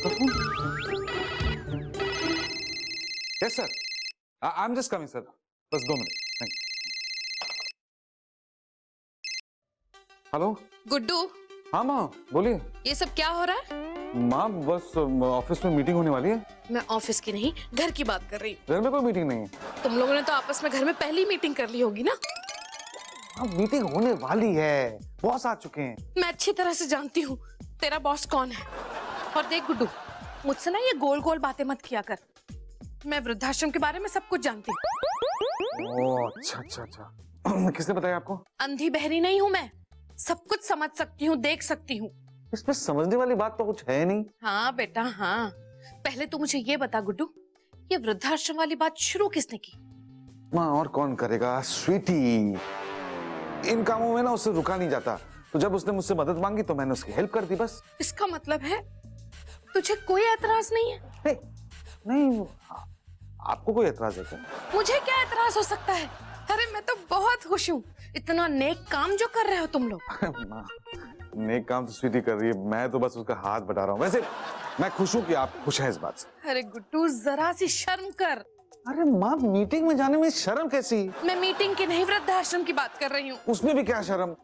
Yes sir, I am just coming sir, बस 2 minute. Hello Guddu, हाँ माँ बोलिए। ये सब क्या हो रहा है? माँ बस ऑफिस में मीटिंग होने वाली है। मैं ऑफिस की नहीं, घर की बात कर रही हूँ। घर में कोई मीटिंग नहीं है। तुम लोगों ने तो आपस में घर में पहली मीटिंग कर ली होगी ना? हाँ मीटिंग होने वाली है, बॉस आ चुके हैं। मैं अच्छी तरह से जानती हूँ तेरा बॉस कौन है। और देख गुड्डू, मुझसे ना ये गोल गोल बातें मत किया कर। मैं वृद्धाश्रम के बारे में सब कुछ जानती हूँ। ओह अच्छा अच्छा अच्छा। किसने बताया आपको? अंधी बहरी नहीं हूँ मैं, सब कुछ समझ सकती हूँ, देख सकती हूँ। इसमें समझने वाली बात तो कुछ है नहीं। हाँ बेटा हाँ, पहले तू मुझे ये बता गुड्डू, ये वृद्धाश्रम वाली बात शुरू किसने की? माँ और कौन करेगा, स्वीटी। इन कामों में ना उससे रुका नहीं जाता, तो जब उसने मुझसे मदद मांगी तो मैंने उसकी हेल्प कर दी बस। इसका मतलब है तुझे कोई एतराज नहीं है? नहीं, आपको कोई एतराज है क्या? मुझे क्या एतराज हो सकता है? अरे मैं तो बहुत खुश हूँ, इतना नेक काम जो कर रहे हो तुम लोग। माँ, नेक काम तो स्वीटी कर रही है, मैं तो बस उसका हाथ बटा रहा हूँ। वैसे मैं खुश हूँ कि आप खुश हैं इस बात से। अरे गुड्डू जरा सी शर्म कर। अरे माँ, मीटिंग में जाने में शर्म कैसी? मैं मीटिंग की नहीं, वृद्धाश्रम की बात कर रही हूँ। उसमें भी क्या शर्म?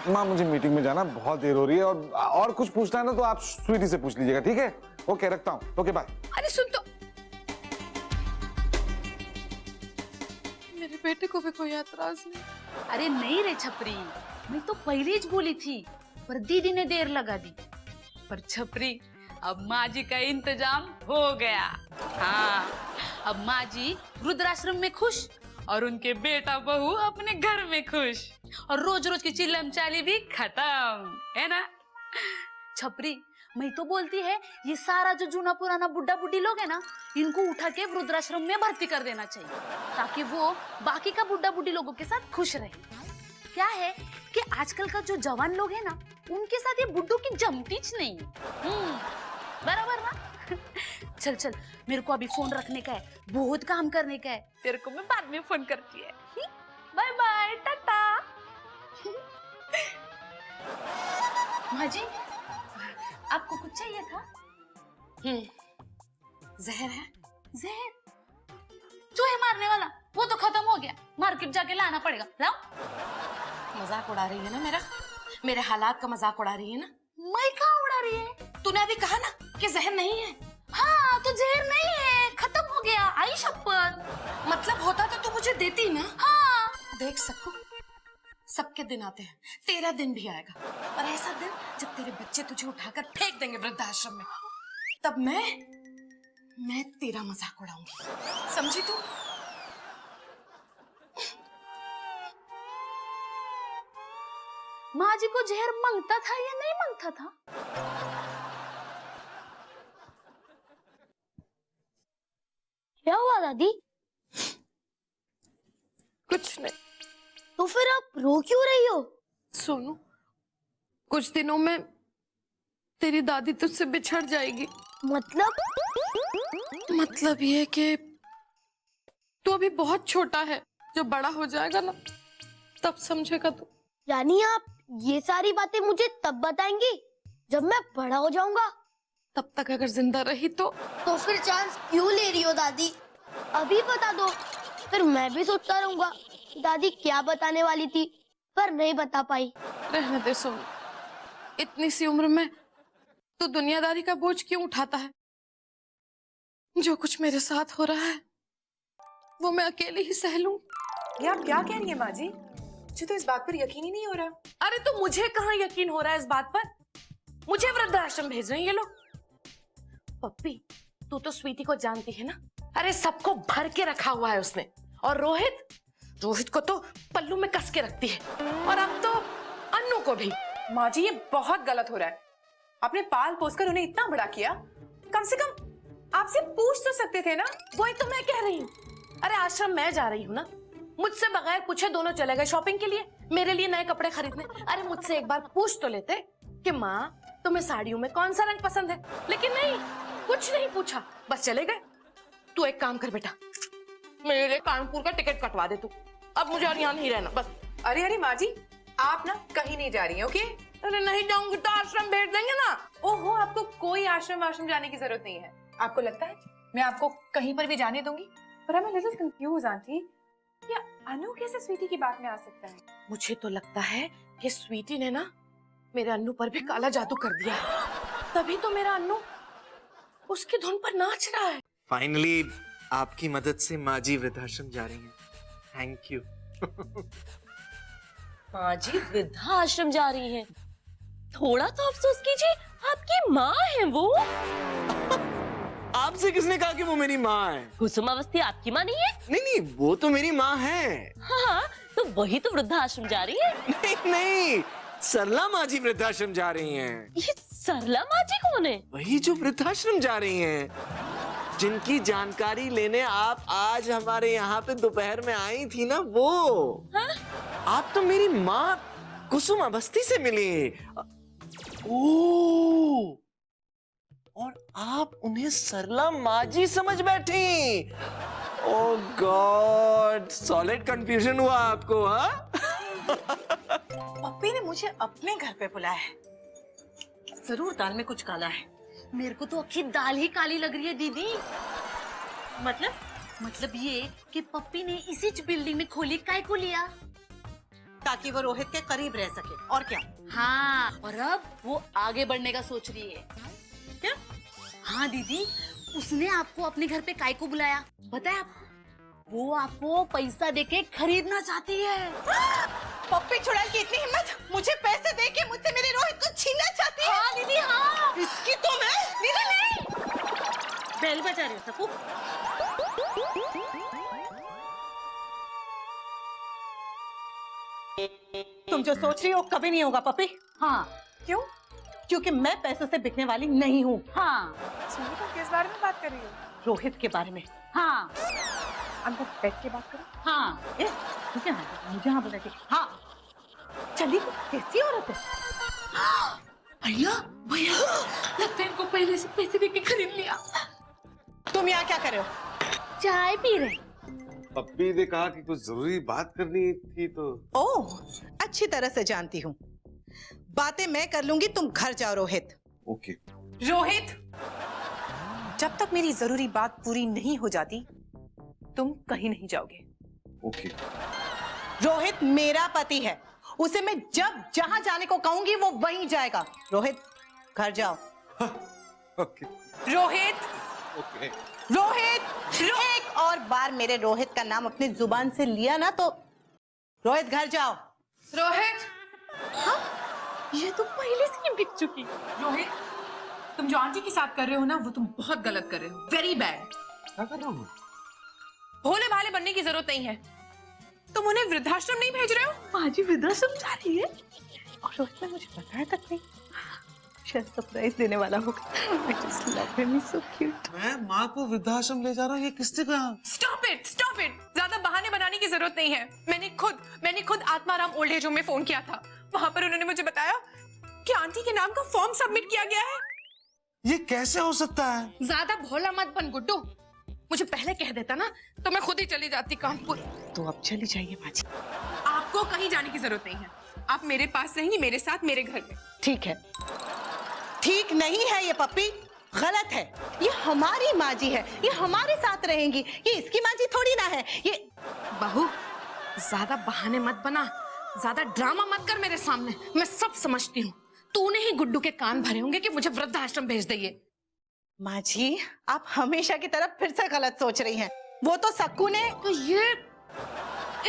माँ मुझे मीटिंग में जाना, बहुत देर हो रही है, और कुछ पूछना है ना तो आप स्वीटी से पूछ लीजिएगा, ठीक है? ओके रखता हूँ, ओके बाय। अरे सुन तो, मेरे बेटे को भी कोई एतराज नहीं। अरे नहीं रे छपरी, मैं तो पहले ही बोली थी, पर दीदी ने देर लगा दी। पर छपरी, अब माँ जी का इंतजाम हो गया। हाँ, अब माँ जी रुद्राश्रम में खुश और उनके बेटा बहू अपने घर में खुश, और रोज रोज की चिल्लम चाली भी खत्म, है ना? छपरी, मैं तो बोलती है ये सारा जो जूना पुराना बुड्ढा बुड्ढी लोग है ना, इनको उठा के वृद्धाश्रम में भर्ती कर देना चाहिए, ताकि वो बाकी का बुड्ढा बुड्ढी लोगों के साथ खुश रहे। क्या है कि आजकल का जो जवान लोग है ना, उनके साथ ये बुड्ढों की जमतीच नहीं। बराबर ना? चल चल, मेरे को अभी फोन रखने का है, बहुत काम करने का है। तेरे को मैं बाद में फोन करती है। Bye bye, tata. माँ जी, आपको कुछ चाहिए था? जहर है? जहर? चूहे मारने वाला वो तो खत्म हो गया, मार्केट जाके लाना पड़ेगा। लाओ। मजाक उड़ा रही है ना मेरा? मेरे हालात का मजाक उड़ा रही है ना? मैं कहाँ उड़ा रही है? तूने अभी कहा ना कि जहर नहीं है। हाँ तो जहर नहीं है, खत्म हो गया, आई शपथ। मतलब होता तो तू मुझे देती ना। हाँ देख सकूं, सबके दिन आते हैं, तेरा दिन भी आएगा, और ऐसा दिन जब तेरे बच्चे तुझे उठाकर फेंक देंगे वृद्धाश्रम में, तब मैं तेरा मजाक उड़ाऊंगी, समझी तू? माँ जी को जहर मांगता था या नहीं मांगता था? क्या हुआ दादी? कुछ नहीं। तो फिर आप रो क्यों रही हो? सोनू, कुछ दिनों में तेरी दादी तुझसे बिछड़ जाएगी। मतलब ये कि तू अभी बहुत छोटा है, जब बड़ा हो जाएगा ना तब समझेगा तू। यानी आप ये सारी बातें मुझे तब बताएंगी जब मैं बड़ा हो जाऊंगा? तब तक अगर जिंदा रही तो फिर चांस क्यों ले रही हो दादी? अभी बता दो, फिर मैं भी सोचता रहूंगा कि दादी क्या बताने वाली थी पर नहीं बता पाई। रहने दे सोनू, इतनी सी उम्र में तू दुनियादारी का बोझ क्यों उठाता है? जो कुछ मेरे साथ हो रहा है वो मैं अकेली ही सह लूं। ये आप क्या कह रही हैं माँ जी? मुझे तो इस बात पर यकीन ही नहीं हो रहा। अरे तो मुझे कहाँ यकीन हो रहा है इस बात पर? मुझे वृद्धाश्रम भेज रहे हैं ये लोग। पप्पी, तू तो स्वीटी को जानती है ना? अरे सबको भर के रखा हुआ है उसने, और रोहित को तो पल्लू में कस के रखती है, और अब तो अन्नू को भी। माँ जी ये बहुत गलत हो रहा है, आपने पाल पोस कर उन्हें इतना बड़ा किया, कम से कम आपसे पूछ तो सकते थे ना। वही तो मैं कह रही हूँ। अरे आश्रम मैं जा रही हूँ ना, मुझसे बगैर पूछे दोनों चले गए शॉपिंग के लिए, मेरे लिए नए कपड़े खरीदने। अरे मुझसे एक बार पूछ तो लेते कि माँ तुम्हें साड़ियों में कौन सा रंग पसंद है, लेकिन नहीं, कुछ नहीं पूछा, बस चले गए। तू एक काम कर बेटा, मेरे लिए कानपुर का टिकट कटवा दे तू, अब मुझे और यहाँ नहीं रहना बस। अरे माँ जी, आप ना कहीं नहीं जा रही हैं, ओके? अरे नहीं जाऊंगी तो आश्रम भेज देंगे ना। ओहो, आपको कोई आश्रम जाने की जरूरत नहीं है। आपको लगता है मैं आपको कहीं पर भी जाने दूंगी? पर I am little confuse aunty, ये अनु कैसे स्वीटी की बात में आ सकता है? मुझे तो लगता है कि स्वीटी ने ना मेरे अन्नू पर भी काला जादू कर दिया है, तभी तो मेरा अन्नू उसकी धुन पर नाच रहा है। फाइनली आपकी मदद से माँ जी वृद्धाश्रम जा रही हैं। Thank you. माँ जी वृद्धाश्रम जा रही है, थोड़ा तो अफसोस कीजिए, आपकी माँ है वो। आपसे किसने कहा कि वो मेरी माँ है? कुसुम अवस्थी आपकी माँ नहीं है? नहीं नहीं, वो तो मेरी माँ है। हाँ, तो वही तो वृद्धाश्रम जा रही है। नहीं नहीं, सरला माँ जी वृद्धाश्रम जा रही हैं। ये सरला माँ जी कौन है? वही जो वृद्धाश्रम जा रही हैं, जिनकी जानकारी लेने आप आज हमारे यहाँ पे दोपहर में आई थी ना, वो। हाँ? आप तो मेरी माँ कुसुम अवस्थी से मिली। ओह, और आप उन्हें सरला माँ जी समझ बैठी। ओह गॉड, सॉलिड कंफ्यूजन हुआ आपको, हाँ? पप्पी ने मुझे अपने घर पे बुलाया है, जरूर दाल में कुछ काला है। मेरे को तो आखिर दाल ही काली लग रही है दीदी। मतलब ये कि पप्पी ने इसी बिल्डिंग में खोली काय को लिया? ताकि वो रोहित के करीब रह सके, और क्या। हाँ, और अब वो आगे बढ़ने का सोच रही है। क्या? हाँ दीदी, उसने आपको अपने घर पे काय को बुलाया बताया आपको? वो आपको पैसा देके खरीदना चाहती है। पप्पी चुड़ैल की इतनी हिम्मत, मुझे पैसे दे के मुझसे मेरे रोहित को छीनना चाहती है। हाँ दीदी, हाँ। इसकी तो मैं दीदी नहीं, बेल बजा रही हूँ सकू। तुम जो सोच रही हो कभी नहीं होगा पप्पी। हाँ। क्यों? क्योंकि मैं पैसों से बिकने वाली नहीं हूँ। हाँ। सुनिए, तो किस बारे में बात कर रही हो? रोहित के बारे में। हाँ। अंदर बैठ के बात करो। हाँ। ए, मुझे हाँ बोला कि हाँ। चली, कैसी औरत है? भैया भैया, लगता है इनको पहले से पैसे देके खरीद लिया। तुम यहाँ क्या कर रहे हो? चाय पी रहे। पप्पी ने कहा कि कुछ जरूरी बात करनी थी तो। ओह, अच्छी तरह से जानती हूँ। बातें मैं कर लूंगी, तुम घर जाओ रोहित। ओके। रोहित, जब तक मेरी जरूरी बात पूरी नहीं हो जाती तुम कहीं नहीं जाओगे। ओके। रोहित मेरा पति है, उसे मैं जब जहां जाने को कहूंगी वो वहीं जाएगा। रोहित, घर जाओ। ओके। रोहित, ओके। रोहित, एक और बार मेरे रोहित का नाम अपनी जुबान से लिया ना तो रोहित घर जाओ। रोहित, ये तो पहले से ही बिक चुकी। रोहित, तुम जो आंटी के साथ कर रहे हो ना, वो तुम बहुत गलत कर रहे हो। Very bad. क्या कर रहा हूँ? भोले भाले बनने की जरूरत नहीं है। तुम उन्हें वृद्धाश्रम नहीं भेज रहे हो? माँ जी वृद्धाश्रम जा रही है और रोहित ने मुझे बताया तक नहीं। शायद सरप्राइज देने वाला होगा। I just love him, he's so cute. मैं माँ को वृद्धाश्रम ले जा रहा हूँ, ये किसने कहा? Stop it, stop it. ज्यादा बहाने बनाने की जरूरत नहीं है। मैंने खुद आत्माराम ओल्ड एज होम में फोन किया था। वहाँ पर उन्होंने मुझे बताया कि आंटी के नाम का फॉर्म सबमिट किया गया है। ये कैसे हो सकता है? ज्यादा भोला मत बन गुड्डू, मुझे पहले कह देता ना तो मैं खुद ही चली जाती कानपुर। तो अब चली जाइए माँ जी। आपको कहीं जाने की जरूरत नहीं है। आप मेरे पास रहेंगी, मेरे साथ, मेरे घर में। ठीक है, ठीक नहीं है ये पप्पी, गलत है। ये हमारी माँ जी है, ये हमारे साथ रहेंगी। ये इसकी माँ जी थोड़ी ना है। ये बहू, ज्यादा बहाने मत बना, ज्यादा ड्रामा मत कर मेरे सामने। मैं सब समझती हूँ। तूने ही गुड्डू के कान भरे होंगे कि मुझे वृद्धाश्रम भेज दइए। माँ जी, आप हमेशा की तरफ फिर से गलत सोच रही हैं। वो तो सक्कू ने। तो ये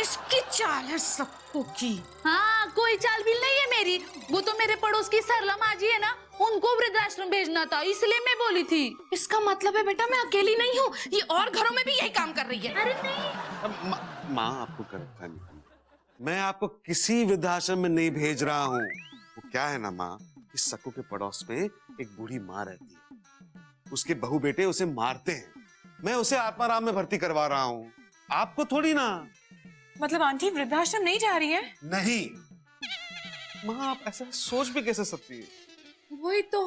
इसकी चाल है सक्कू की। हाँ, कोई चाल भी नहीं है मेरी। वो तो मेरे पड़ोस की सरला माँ जी है ना, उनको वृद्धाश्रम भेजना था, इसलिए मैं बोली थी। इसका मतलब है बेटा मैं अकेली नहीं हूँ, ये और घरों में भी यही काम कर रही है। अरे नहीं, माँ आपको गलतफहमी हुई। मैं आपको किसी वृद्धाश्रम में नहीं भेज रहा हूँ। वो क्या है ना माँ, इस सक्कू के पड़ोस में एक बूढ़ी माँ रहती है, उसके बहू बेटे उसे मारते हैं। मैं उसे आत्माराम में भर्ती करवा रहा हूँ, आपको थोड़ी ना। मतलब आंटी वृद्धाश्रम नहीं जा रही है? नहीं माँ, आप ऐसा सोच भी कैसे सकती है? वही तो,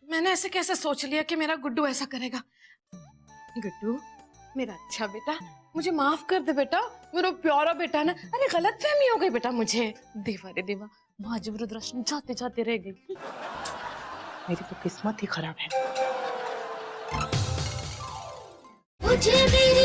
मैंने ऐसे कैसे सोच लिया कि मेरा गुड्डू ऐसा करेगा। गुड्डू मेरा अच्छा बेटा, मुझे माफ कर दे बेटा, मेरा प्यारा बेटा ना। अरे गलत फहमी हो गई बेटा मुझे। देवा रे देवा, माझी वृद्धाश्रम जाते जाते रह गई। मेरी तो किस्मत ही खराब है। मुझे मेरी